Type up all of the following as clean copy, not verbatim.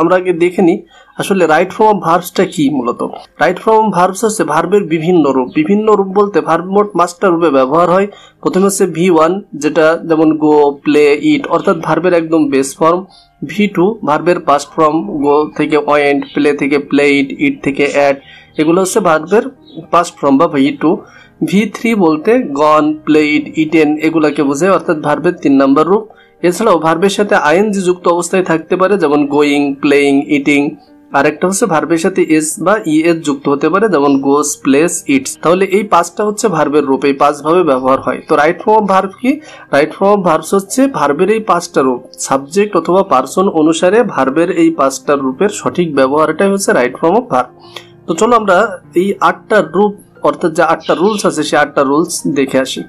আমরা আগে দেখে নিই আসলে রাইট ফর্ম অফ ভার্বসটা কি। মূলত রাইট ফর্ম অফ ভার্বস হচ্ছে ভার্বের বিভিন্ন রূপ বলতে ভার্ব মোট 5টা রূপে ব্যবহার হয়। প্রথমে হচ্ছে V1 যেটা যেমন গো, প্লে, ইট অর্থাৎ ভার্বের একদম বেস ফর্ম। V2 ভার্বের পাস্ট ফর্ম, গো থেকে ওয়েন্ট, প্লে থেকে প্লেইড, ইট থেকে অ্যাট, এগুলো হচ্ছে ভার্বের পাস্ট ফর্ম বা V2। V3 বলতে গন, প্লেইড, ইটেন এগুলাকে বোঝায় অর্থাৎ ভার্বের 3 নম্বর রূপ। এছাড়াও ভার্বের সাথে আইএনজি যুক্ত অবস্থায় থাকতে পারে যেমন গোয়িং, প্লেইং, ইটিং। আরেকটা হচ্ছে ভার্বের সাথে এস বা ইএস যুক্ত হতে পারে যেমন গোস, প্লেস, ইটস। তাহলে এই 5টা হচ্ছে ভার্বের রূপ, এই 5 ভাবে ব্যবহার হয়। তো রাইট ফর্ম অফ ভার্ব কি? রাইট ফর্ম অফ ভার্বস হচ্ছে ভার্বের এই 5টা রূপ, সাবজেক্ট অথবা পার্সন অনুসারে ভার্বের এই 5টা রূপের সঠিক ব্যবহারটাই হচ্ছে রাইট ফর্ম অফ ভার্ব। তো চলো আমরা এই 8টা রূপ অর্থাৎ যে 8টা রুলস আছে সেই 8টা রুলস দেখে আসি।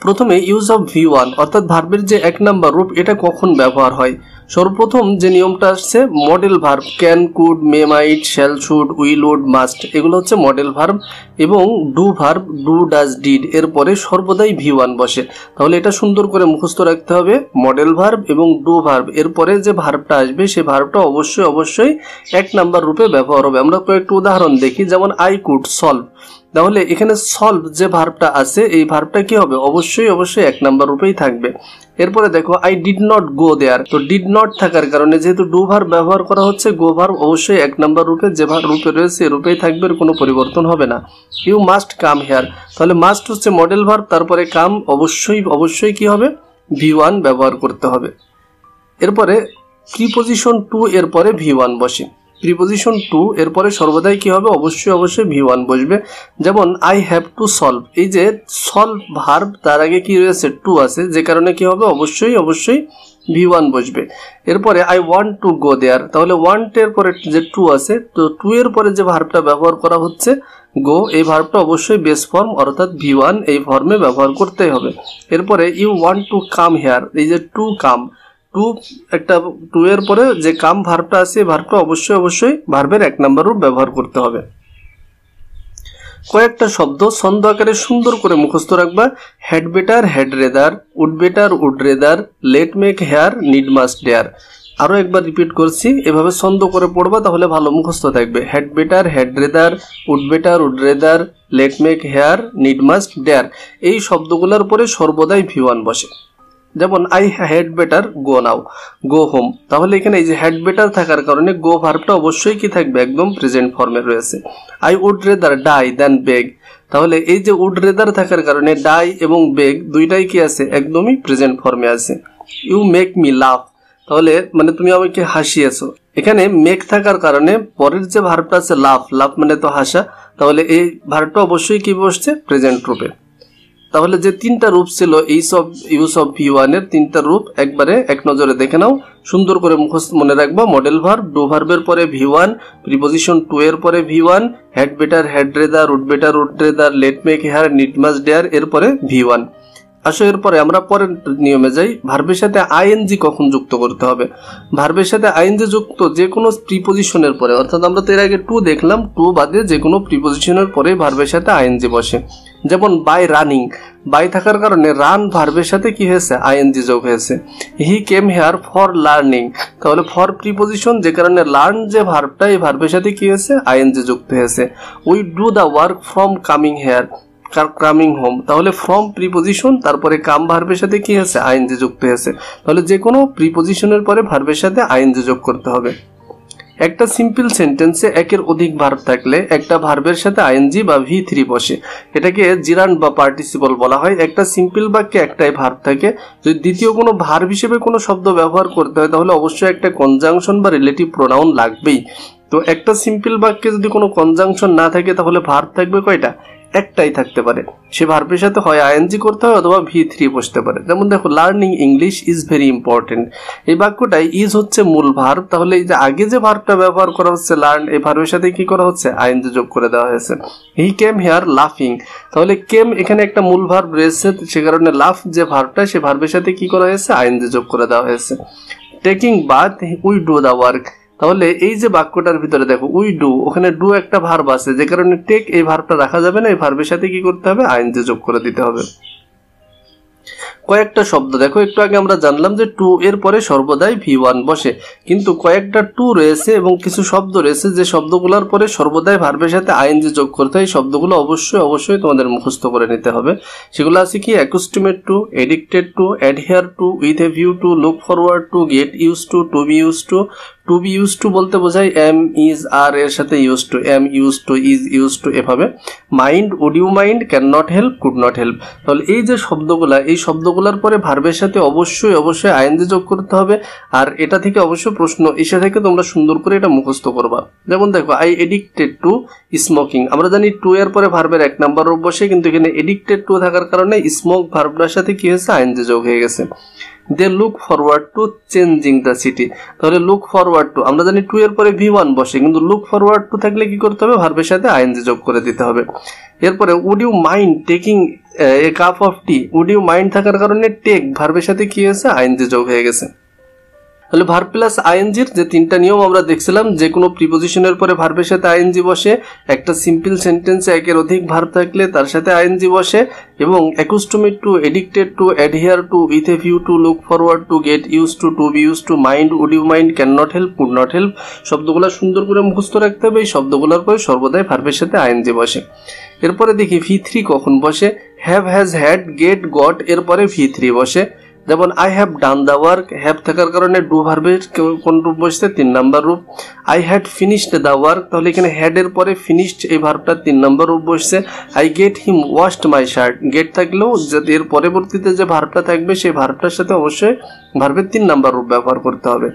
প্রথমে ইউজ অফ V1 অর্থাৎ ভার্বের যে 1 নম্বর রূপ এটা কখন ব্যবহার হয়। সর্বপ্রথম যে নিয়মটা আসছে modal verb, can, could, may, might, shall, should, will, would, must, এগুলো হচ্ছে মডেল ভার্ব। এবং do verb, do, does, did এর পরে সর্বদাই V1 বসে। তাহলে এটা সুন্দর করে মুখস্থ রাখতে হবে, মডেল ভার্ব এবং ডু ভার্ব এর পরে যে ভার্বটা আসবে সেই ভার্বটা অবশ্যই 1 নম্বর রূপে ব্যবহার হবে। আমরা কয়েকটা উদাহরণ দেখি, যেমন আই কুড সলভ। তাহলে এখানে সলভ যে ভার্বটা আছে এই ভার্বটা কি হবে? অবশ্যই 1 নম্বর রূপেই থাকবে। এরপরে দেখো আই ডিড নট গো দেয়ার, তো ডিড নট থাকার কারণে যেহেতু ডু ভার্ব ব্যবহার করা হচ্ছে, গো ভার্ব অবশ্যই 1 নম্বর রূপে যে রূপে রয়েছে রূপেই থাকবে, কোনো পরিবর্তন হবে না। ইউ মাস্ট কাম হেয়ার, তাহলে মাস্ট হচ্ছে মডেল ভার্ব, তারপরে কাম অবশ্যই কি হবে? V1 ব্যবহার করতে হবে। এরপরে প্রিপোজিশন টু এর পরে V1 বসে। প্রিপোজিশন টু এর পরে সর্বদাই কি হবে? অবশ্যই V1 বসবে। যেমন আই হ্যাভ টু সলভ, এই যে সলভ ভার্ব তার আগে কি রয়েছে? টু আছে, যে কারণে কি হবে? অবশ্যই V1 বসবে। এরপরে আই ওয়ান্ট টু গো দেয়ার, তাহলে ওয়ান্ট এর পরে যে টু আছে, তো টু এর পরে যে ভার্বটা ব্যবহার করা হচ্ছে গো, এই ভার্বটা অবশ্যই বেস ফর্ম অর্থাৎ V1 এই ফর্মে ব্যবহার করতেই হবে। এরপরে you want to come here, এই যে টু কাম, টু এর পরে যে কাম ভার্বটা আছে ভার্বটা অবশ্যই ভার্বের 1 নম্বর রূপ ব্যবহার করতে হবে। কয়েকটা শব্দ ছন্দ আকারে সুন্দর করে মুখস্থ রাখবা। Had better, had rather, would better, would rather, let make here, need must dare. আরো একবার রিপিট করছি, এভাবে ছন্দ করে পড়বা, তাহলে ভালো মুখস্থ থাকবে। Had better, had rather, would better, would rather, let make here, need must dare, এই শব্দগুলোর পরে সর্বদাই V1 বসে। যেমন I had better go now, go home, তাহলে এখানে এই যে হ্যাড বেটার থাকার কারণে গো ভার্বটা অবশ্যই কি থাকবে? একদম প্রেজেন্ট ফর্মে রয়েছে। আই উড রেদার ডাই দেন বেগ, তাহলে এই যে উড রেদার থাকার কারণে ডাই এবং বেগ দুইটাই কি আছে? একদমই প্রেজেন্ট ফর্মে আছে। ইউ মেক মি লাফ, তাহলে মানে তুমি আমাকে হাসিয়েছো। এখানে মেক থাকার কারণে পরের যে ভার্বটা আছে লাফ, লাফ মানে তো হাসা, তাহলে এই ভার্বটা অবশ্যই কি বসছে? প্রেজেন্ট রূপে। তাহলে যে 3টা রূপ ছিল ইউজ অফ V1 এর 3টা রূপ একবারে এক নজরে দেখে নাও, সুন্দর করে মুখস্থ মনে রাখবা। মডেল ভার্ব, ডু ভার্বের পরে V1, প্রিপোজিশন টু এর পরে V1, had better, had rather, would better, would rather, let make here, need must dare এর পরে V1। আসো এরপরে আমরা পরের নিয়মে যাই। ভার্বের সাথে আইএনজি কখন যুক্ত করতে হবে? ভার্বের সাথে আইএনজি যুক্ত যে কোনো প্রিপোজিশনের পরে, অর্থাৎ আমরা তো এর আগে টু দেখলাম, টু বাদে যে কোনো প্রিপোজিশনের পরে ভার্বের সাথে আইএনজি বসে। যেমন বাই রানিং, বাই থাকার কারণে রান ভার্বের সাথে কি হয়েছে? আইএনজি যোগ হয়েছে। হি কেম হেয়ার ফর লার্নিং, তাহলে ফর প্রিপোজিশন, যে কারণে লার্ন যে ভার্বটা এই ভার্বের সাথে কি হয়েছে? আইএনজি যুক্ত হয়েছে। We do the work from coming here, coming home, তাহলে ফ্রম প্রিপোজিশন তারপরে কাম ভার্বের সাথে কি হয়েছে? আইএনজি যুক্ত হয়েছে। তাহলে যে কোনো প্রিপোজিশনের পরে ভার্বের সাথে আইএনজি যোগ করতে হবে। একটা সিম্পল সেন্টেন্সে একের অধিক ভার্ব থাকলে একটা ভার্বের সাথে আইএনজি বা V3 বসে, এটাকে জিরান্ড বা পার্টিসিপল বলা হয়। একটা সিম্পল বাক্যে একটাই ভার্ব থাকে, যদি দ্বিতীয় কোনো ভার্ব হিসেবে কোনো শব্দ ব্যবহার করতে হয় তাহলে অবশ্যই একটা কনজাংশন বা রিলেটিভ প্রোনাউন লাগবেই। তো একটা সিম্পল বাক্যে যদি কোনো কনজাংশন না থাকে তাহলে ভার্ব থাকবে কয়টা? একটাই থাকতে পারে। সে ভার্বের সাথে হয় আইএনজি করতে হয় অথবা V3 বসতে পারে। যেমন দেখো learning English is very important, এই বাক্যটাই ইজ হচ্ছে মূল ভার্ব, তাহলে এই যে আগে যে ভার্বটা ব্যবহার করা হচ্ছে লার্ন, এই ভার্বের সাথে কি করা হচ্ছে? আইএনজি যোগ করে দেওয়া হয়েছে। হি কেম হেয়ার লাফিং, তাহলে কেম এখানে একটা মূল ভার্ব রয়েছে, সে কারণে লাফ যে ভার্বটা সে ভার্বের সাথে কি করা হয়েছে? আইএনজি যোগ করে দেওয়া হয়েছে। Taking bath we do the work, তাহলে এই যে বাক্যটার ভিতরে দেখো উই ডু, ওখানে ডু একটা ভার্ব আছে, যে কারণে টেক এই ভার্বটা রাখা যাবে না, এই ভার্বের সাথে কি করতে হবে? আইএনজি যোগ করে দিতে হবে। কয়েকটা শব্দ দেখো, একটু আগে আমরা জানলাম যে টু এর পরে সর্বদাই V1 বসে, কিন্তু কয়েকটা টু রয়েছে এবং কিছু শব্দ রয়েছে যে শব্দগুলোর পরে সর্বদাই ভার্বের সাথে আইএনজি যোগ করতে হয়। শব্দগুলো অবশ্যই তোমাদের মুখস্থ করে নিতে হবে। সেগুলো আছে কি, accustomed to, addicted to, adhere to, with a view to, look forward to, get used to be used to. To be used to বলতে বোঝায় এম, ইজ, আর এর সাথে used to, am used to, is used to, এভাবে। Mind, would you mind, can not help, could not help. তাহলে এই যে শব্দগুলা, এই শব্দগুলোর পরে ভার্বের সাথে অবশ্যই আইএনজি যোগ করতে হবে। আর এটা থেকে অবশ্যই প্রশ্ন এসে থেকে তোমরা সুন্দর করে এটা মুখস্থ করবা। যেমন দেখো, আই এডিক্টেড টু স্মোকিং, আমরা জানি টু এর পরে ভার্বের 1 নাম্বার রূপ বসে, কিন্তু এখানে এডিক্টেড টু থাকার কারণে স্মোক ভার্বটার সাথে কি হয়েছে, আইএনজি যোগ হয়ে গেছে। They look forward to changing the city, তাহলে লুক ফরওয়ার্ড টু, আমরা জানি টু এর পরে V1 বসে, কিন্তু লুক ফরওয়ার্ড টু থাকলে কি করতে হবে, ভার্বের সাথে আইএনজি যোগ করে দিতে হবে। এরপরে would you mind taking a cup of tea, would you mind থাকার কারণে টেক ভার্বের সাথে কি হয়েছে, আইএনজি যোগ হয়ে গেছে। তাহলে ভার্ব প্লাস আইএনজির যে 3টা নিয়ম আমরা দেখছিলাম, যে কোনো প্রিপোজিশনের পরে ভার্বের সাথে আইএনজি বসে, একটা সিম্পল সেন্টেন্সে একের অধিক ভার্ব থাকলে তার সাথে আইএনজি বসে, এবং accustomed to, addicted to, adhere to, with a view to, look forward to, get used to be used to, mind, would you mind, can not help, could not help. শব্দগুলো সুন্দর করে মুখস্থ রাখতে হবে। এই শব্দগুলোর পরে সর্বদাই ভার্বের সাথে আইএনজি বসে। এরপরে দেখি V3 কখন বসে, have, has, had, get, got এরপরে V3 বসে। যেমন I have done the work, have থাকার কারণে ডু ভার্বের কোন রূপ বসছে, 3 নাম্বার রূপ। I had finished the work, তাহলে এখানে হ্যাড এর পরে ফিনিশড এই ভার্বটা 3 নাম্বার রূপ বসছে। I get him washed my shirt, get থাকলেও এর পরবর্তীতে যে ভার্বটা থাকবে সেই ভার্বটার সাথে অবশ্যই ভার্বের 3 নাম্বার রূপ ব্যবহার করতে হবে।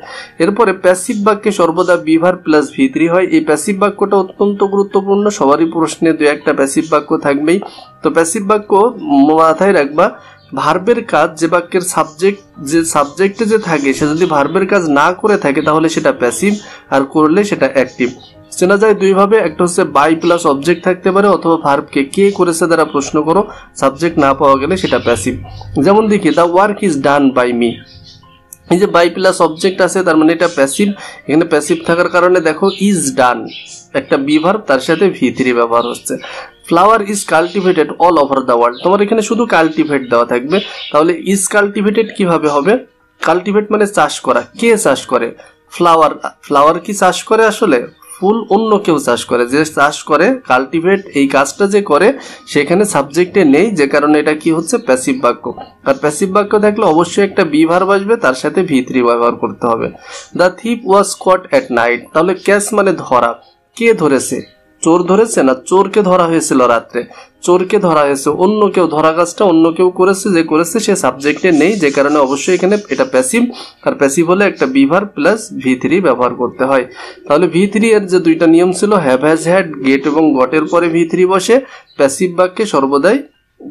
এরপরে প্যাসিভ বাক্যে সর্বদা বি ভার্ব প্লাস V3 হয়। এই প্যাসিভ বাক্যটা অত্যন্ত গুরুত্বপূর্ণ, সবারই প্রশ্নে 2-1টা প্যাসিভ বাক্য থাকবেই। তো প্যাসিভ বাক্য মাথায় রাখবা, ভার্বের কাজ যে বাক্যের সাবজেক্টে যে থাকে সে যদি ভার্বের কাজ না করে থাকে তাহলে সেটা প্যাসিভ, আর করলে সেটা অ্যাক্টিভ। চেনা যায় দুইভাবে, একটা হচ্ছে বাই প্লাস অবজেক্ট থাকতে পারে, অথবা ভার্বকে কে করেছে দ্বারা প্রশ্ন করো, সাবজেক্ট না পাওয়া গেলে সেটা প্যাসিভ। যেমন দেখি, the work is done by me, এই যে বাই প্লাস অবজেক্ট আছে তার মানে এটা প্যাসিভ। এখানে প্যাসিভ থাকার কারণে দেখো ইজ ডান একটা বি ভার্ব, তার সাথে V3 ব্যবহার হচ্ছে। Flower is cultivated all over the world, তোমার এখানে শুধু কাল্টিভেট দেওয়া থাকবে, তাহলে ইজ কাল্টিভেটেড কিভাবে হবে, কাল্টিভেট মানে চাষ করা, কে চাষ করে, ফ্লাওয়ার কি চাষ করে, আসলে ফুল অন্য কেউ চাষ করে, যে চাষ করে কাল্টিভেট এই কাজটা যে করে সেখানে সাবজেক্টে নেই, যে কারণে এটা কি হচ্ছে, প্যাসিভ বাক্য। আর প্যাসিভ বাক্য থাকলে অবশ্যই একটা বি ভার্ব আসবে, তার সাথে V3 ব্যবহার করতে হবে। The thief was caught at night, তাহলে ক্যাচ মানে ধরা, কে ধরেছে, চোর ধরেছে না চোরকে ধরা হয়েছিল রাত্রে, চোরকে ধরা হয়েছে, অন্য কেউ ধরা কাজটা অন্য কেউ করেছে, যে করেছে সে সাবজেক্টে নেই, যে কারণে অবশ্যই এখানে এটা প্যাসিভ। আর প্যাসিভ হলে একটা বি ভার্ব প্লাস V3 ব্যবহার করতে হয়। তাহলে V3 এর যে 2টা নিয়ম ছিল, হ্যাভ, হ্যাজ, হ্যাড, গেট এবং গটের পরে V3 বসে, প্যাসিভ বাক্যে সর্বদাই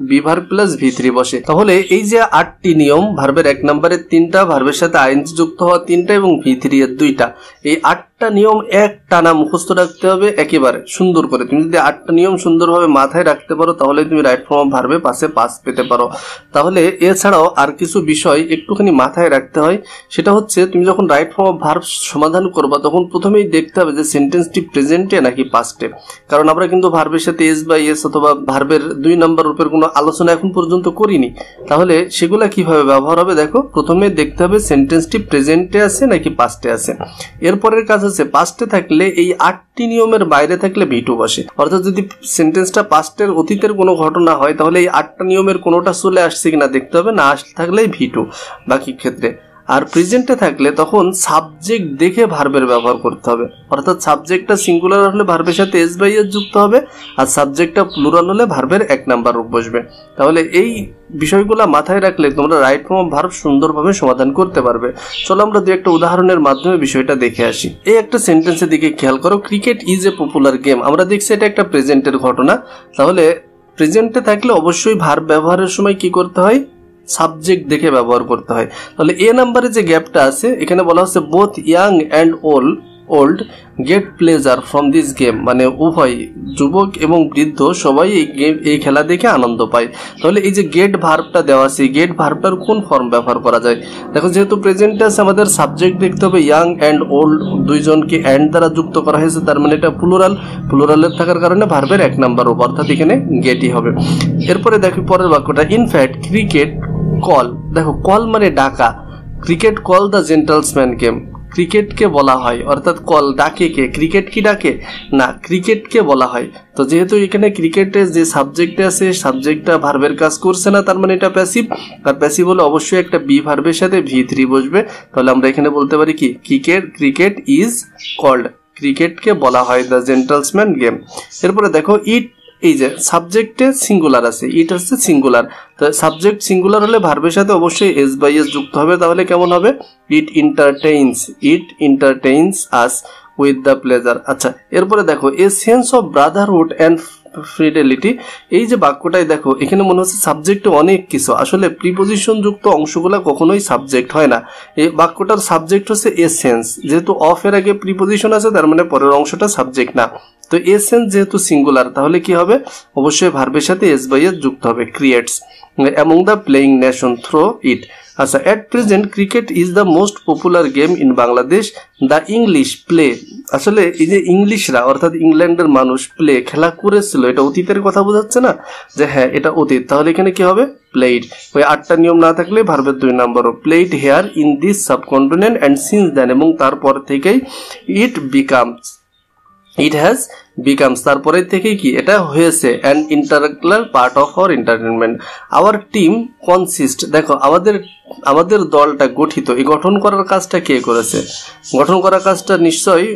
বি ভার্ব প্লাস V3 বসে। তাহলে এই যে 8টি নিয়ম, ভার্বের 1 নম্বরের 3টা, ভার্বের সাথে আইএনজি যুক্ত হওয়া 3টা এবং V3 এর 2টা, এই 8টা নিয়ম এক টানা মুখস্থ রাখতে হবে একেবারে সুন্দর করে। তুমি যদি 8টা নিয়ম সুন্দরভাবে মাথায় রাখতে পারো তাহলে তুমি রাইট ফর্ম অফ ভার্বে পাস পেতে পারো। তাহলে এছাড়াও আর কিছু বিষয় একটুখানি মাথায় রাখতে হয়, সেটা হচ্ছে তুমি যখন রাইট ফর্ম অফ ভার্ব সমাধান করবা তখন প্রথমেই দেখতে হবে যে সেন্টেন্সটি প্রেজেন্টে নাকি পাস্টে, কারণ আমরা কিন্তু ভার্বের সাথে এস বা এস অথবা ভার্বের 2 নম্বর রূপের কোনো আলোচনা এখন পর্যন্ত করিনি। তাহলে সেগুলা কিভাবে ব্যবহার হবে, দেখো প্রথমে দেখতে হবে সেন্টেন্সটি প্রেজেন্টে আছে নাকি পাস্টে আছে। এরপরের কাজ হচ্ছে পাস্টে থাকলে এই 8টি নিয়মের বাইরে থাকলে V2 বসে, অর্থাৎ যদি সেন্টেন্সটা পাস্টের অতীতের কোনো ঘটনা হয় তাহলে এই 8টা নিয়মের কোনোটা চলে আসছে কিনা দেখতে হবে, না আসলে থাকলেই V2 বাকি ক্ষেত্রে। আর প্রেজেন্টে থাকলে তখন সাবজেক্ট দেখে ভার্বের ব্যবহার করতে হবে, অর্থাৎ সাবজেক্টটা সিঙ্গুলার হলে ভার্বের সাথে এস বাই এস যুক্ত হবে, আর সাবজেক্টটা প্লুরাল হলে ভার্বের 1 নাম্বার রূপ বসবে। তাহলে এই বিষয়গুলো মাথায় রাখলে তোমরা রাইট ফর্ম অফ ভার্ব সুন্দরভাবে সমাধান করতে পারবে। চলো আমরা দু একটা উদাহরণের মাধ্যমে বিষয়টা দেখে আসি। এই একটা সেন্টেন্সের দিকে খেয়াল করো, cricket is a popular game, আমরা দেখছি এটা একটা প্রেজেন্টের ঘটনা। তাহলে প্রেজেন্টে থাকলে অবশ্যই ভার্ব ব্যবহারের সময় কি করতে হয়, সাবজেক্ট দেখে ব্যবহার করতে হয়। তাহলে এ নাম্বারে যে গ্যাপটা আছে এখানে বলা হচ্ছে both young and old gate pleasure from this game, মানে উভয় যুবক এবং বৃদ্ধ সবাই এই খেলা দেখে আনন্দ পায়। তাহলে এই যে গেট ভার্বটা দেওয়া আছে, গেট ভার্বটার কোন ফর্ম ব্যবহার করা যায়, দেখো যেহেতু প্রেজেন্টে আছে আমাদের সাবজেক্ট দেখতে হবে, ইয়াং অ্যান্ড ওল্ড দুইজনকে অ্যান্ড দ্বারা যুক্ত করা হয়েছে, তার মানে এটা প্লুরালের থাকার কারণে ভার্বের 1 নাম্বার রূপ, অর্থাৎ এখানে গেটই হবে। এরপরে দেখি পরের বাক্যটা, ইনফ্যাক্ট ক্রিকেট কল, দেখো কল মানে ডাকা, ক্রিকেট কল দ্য জেন্টলসম্যান গেম, ক্রিকেটকে বলা হয়, অর্থাৎ কল ডাকে কে, ক্রিকেট কি ডাকে না, ক্রিকেটকে বলা হয়। তো যেহেতু এখানে ক্রিকেটে যে সাবজেক্টে আছে সাবজেক্টটা ভার্বের কাজ করছে না, তার মানে এটা প্যাসিভ, আর প্যাসিভ হলে অবশ্যই একটা বি ভার্বের সাথে V3 বসবে। তাহলে আমরা এখানে বলতে পারি কি, ক্রিকেট ইজ কল্ড, ক্রিকেটকে বলা হয় দ্য জেন্টলসম্যান গেম। এরপরে দেখো ইট, এই যে সাবজেক্টে সিঙ্গুলার আছে, ইট হচ্ছে সিঙ্গুলার, তো সাবজেক্ট সিঙ্গুলার হলে ভার্বের সাথে অবশ্যই এস বাই এস যুক্ত হবে। তাহলে কেমন হবে, ইট এন্টারটেইনস আস উইথ দ্য প্লেজার। আচ্ছা, এরপরে দেখো a sense of Brotherhood and fidelity, এই যে বাক্যটাই দেখো এখানে মনে হচ্ছে সাবজেক্টে অনেক কিছু, আসলে প্রিপোজিশন যুক্ত অংশগুলো কখনোই সাবজেক্ট হয় না। এই বাক্যটার সাবজেক্ট হচ্ছে এসেন্স, যেহেতু অফ এর আগে প্রিপোজিশন আছে তার মানে পরের অংশটা সাবজেক্ট না। তো এসেন্স যেহেতু সিঙ্গুলার তাহলে কি হবে, অবশ্যই ভার্বের সাথে এস বাই এস যুক্ত হবে, creates among the playing nation throw it. আচ্ছা, at present cricket is the most popular game in Bangladesh, the English play, আসলে এই যে ইংলিশরা অর্থাৎ ইংল্যান্ডের মানুষ প্লে খেলা করেছিল, এটা অতীতের কথা বোঝাচ্ছে না, যে হ্যাঁ এটা অতীত, তাহলে এখানে কি হবে, প্লেইড। ওই 8টা নিয়ম না থাকলে ভার্বের 2 নম্বরও, played here in this subcontinent and since then, এবং তারপর থেকেই ইট হ্যাজ বিকামস, তারপরে থেকেই কি এটা হয়েছে, an intercooler part of our entertainment. Our team consist, দেখো আমাদের দলটা গঠিত, এই গঠন করার কাজটা কে করেছে, গঠন করার কাজটা নিশ্চয়ই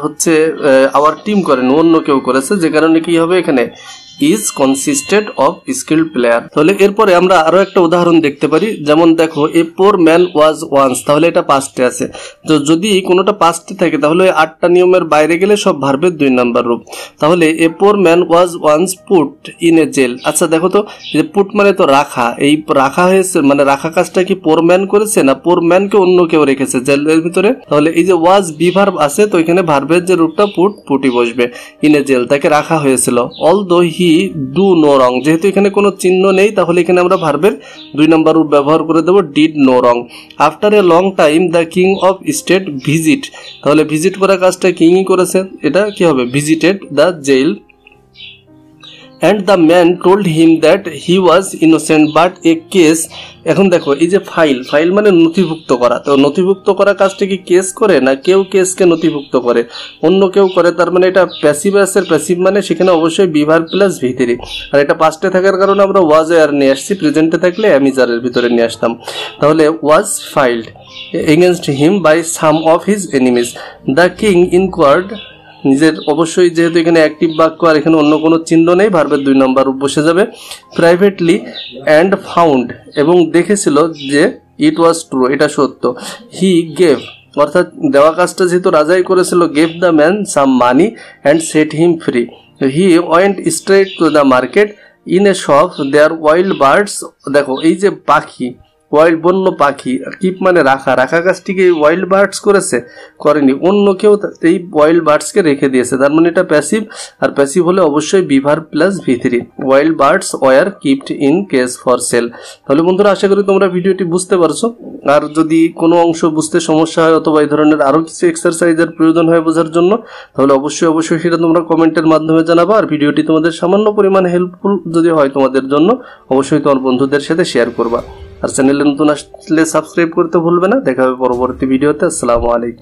হচ্ছে আওয়ার টিম করেন, অন্য কেউ করেছে, যে কারণে কি হবে এখানে ইজ কনসিস্টেড অফ স্কিল্ড প্লেয়ার। তাহলে এরপরে আমরা আরো একটা উদাহরণ দেখতে পারি, যেমন দেখো এ পোর ম্যান ওয়াজ ওয়ান্স, তাহলে এটা পাস্টে আছে, তো যদি কোনোটা পাস্টে থাকে তাহলে 8টা নিয়মের বাইরে গেলে সব ভার্বের 2 নাম্বার রূপ। তাহলে a poor man was once put in a jail. আচ্ছা দেখো তো, যে পুট মানে তো রাখা, এই রাখা হয়েছে মানে রাখা কাজটা কি পোর ম্যান করেছে না পোর ম্যানকে অন্য কেউ রেখেছে জেলের ভিতরে। তাহলে এই যে ওয়াজ বি ভার্ব আছে, তো এখানে ভার্বের যে রূপটা পুটি বসবে, ইন এ জেল, তাকে রাখা হয়েছিল। Although he do no wrong, যেহেতু এখানে কোনো চিহ্ন নেই তাহলে এখানে আমরা ভার্বের 2 নম্বর রূপ ব্যবহার করে দেবো, did no wrong. After a long time the king of state visit, তাহলে ভিজিট করার কাজটা কিংই করেছে, এটা কি হবে, visited the jail. and the man told him that he was innocent but a case, এখন দেখো এই যে ফাইল মানে নথিভুক্ত করা, তো নথিভুক্ত করা কাজটা কি কেস করে না কেউ কেসকে নথিভুক্ত করে, অন্য কেউ করে, তার মানে এটা প্যাসিভ আসের, প্যাসিভ মানে সেখানে অবশ্যই বি ভার্ব প্লাস V3, আর এটা পাস্টে থাকার কারণে আমরা ওয়াজ আর নিয়ে আসছি, প্রেজেন্টে থাকলে অ্যামিজারের ভিতরে নিয়ে আসতাম। তাহলে was filed against him by some of his enemies, the king inquired, নিজের অবশ্যই যেহেতু এখানে অ্যাক্টিভ বাক্য আর এখানে অন্য কোনো চিহ্ন নেই, ভার্বের 2 নম্বর বসে যাবে, প্রাইভেটলি অ্যান্ড ফাউন্ড, এবং দেখেছিল যে ইট ওয়াজ ট্রু, এটা সত্য, হি গেভ, অর্থাৎ দেওয়া কাজটা যেহেতু রাজাই করেছিল, gave the man some money and set him free, he went straight to the market in a shop there wild birds, দেখো এই যে পাখি, ওয়াইল্ড বন্য পাখি, কিপ মানে রাখা কাজটিকে ওয়াইল্ড বার্ডস করেনি, অন্য কেউ এই ওয়াইল্ড বার্ডসকে রেখে দিয়েছে, তার মানে এটা প্যাসিভ, আর প্যাসিভ হলে অবশ্যই be verb plus V3, wild birds war kept in cage for sale. তাহলে বন্ধুরা আশা করি তোমরা ভিডিওটি বুঝতে পারছো, আর যদি কোনো অংশ বুঝতে সমস্যা হয় অথবা এই ধরনের আরো কিছু এক্সারসাইজের প্রয়োজন হয় বোঝার জন্য, তাহলে অবশ্যই সেটা তোমরা কমেন্টের মাধ্যমে জানাবা, আর ভিডিওটি তোমাদের সামান্য পরিমাণ হেল্পফুল যদি হয় তোমাদের জন্য, অবশ্যই তোমার বন্ধুদের সাথে শেয়ার করবা, আর চ্যানেলে নতুন আসলে সাবস্ক্রাইব করতে ভুলবে না। দেখা হবে পরবর্তী ভিডিওতে। আসসালামু আলাইকুম।